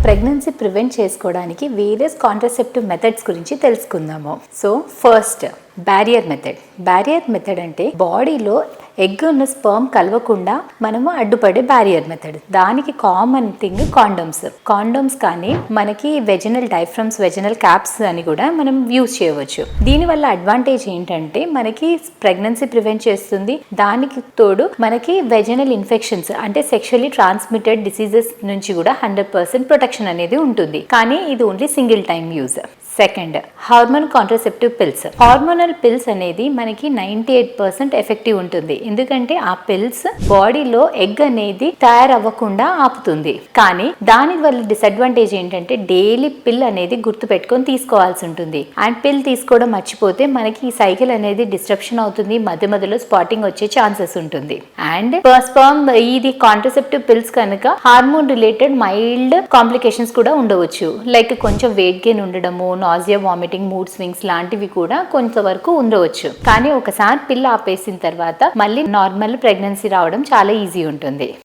Pregnancy prevent చేసుకోవడానికి various contraceptive methods గురించి తెలుసుకుందాము. సో ఫస్ట్ బ్యారియర్ మెథడ్ అంటే బాడీలో ఎగ్ ఉన్న స్పర్మ్ కలవకుండా మనము అడ్డుపడే బ్యారియర్ మెథడ్. దానికి కామన్ థింగ్ కాండోమ్స్ కానీ మనకి వెజినల్ డైఫ్రమ్స్, వెజినల్ క్యాప్స్ అని కూడా మనం యూజ్ చేయవచ్చు. దీనివల్ల అడ్వాంటేజ్ ఏంటంటే మనకి ప్రెగ్నెన్సీ ప్రివెంట్ చేస్తుంది. దానికి తోడు మనకి వెజినల్ ఇన్ఫెక్షన్స్ అంటే సెక్షువల్లీ ట్రాన్స్మిటెడ్ డిసీజెస్ నుంచి కూడా 100% ప్రొటెక్షన్ అనేది ఉంటుంది. కానీ ఇది only single time use. Second, hormone contraceptive pills. Hormonal pills అనేది మనకి 98% ఎఫెక్టివ్ ఉంటుంది. ఎందుకంటే ఆ పిల్స్ బాడీలో ఎగ్ అనేది తయారవ్వకుండా ఆపుతుంది. కానీ దాని వల్ల డిసడ్వాంటేజ్ ఏంటంటే డైలీ పిల్ అనేది గుర్తు పెట్టుకొని తీసుకోవాల్సి ఉంటుంది. అండ్ పిల్ తీసుకోవడం మర్చిపోతే మనకి ఈ సైకిల్ అనేది డిస్ట్రప్షన్ అవుతుంది. మధ్యలో స్పాటింగ్ వచ్చే ఛాన్సెస్ ఉంటుంది. అండ్ స్పర్మ్ ఇది కాంట్రసెప్టివ్ పిల్స్ కనుక హార్మోన్ రిలేటెడ్ మైల్డ్ కాంప్లికేషన్స్ కూడా ఉండవచ్చు. లైక్ కొంచెం వెయిట్ గెయిన్ ఉండడము, నాజియా, వామిటింగ్, మూడ్ స్వింగ్స్ లాంటివి కూడా కొంతవరకు ఉండవచ్చు. కానీ ఒకసారి పిల్ల ఆపేసిన తర్వాత మళ్ళీ నార్మల్ ప్రెగ్నెన్సీ రావడం చాలా ఈజీ ఉంటుంది.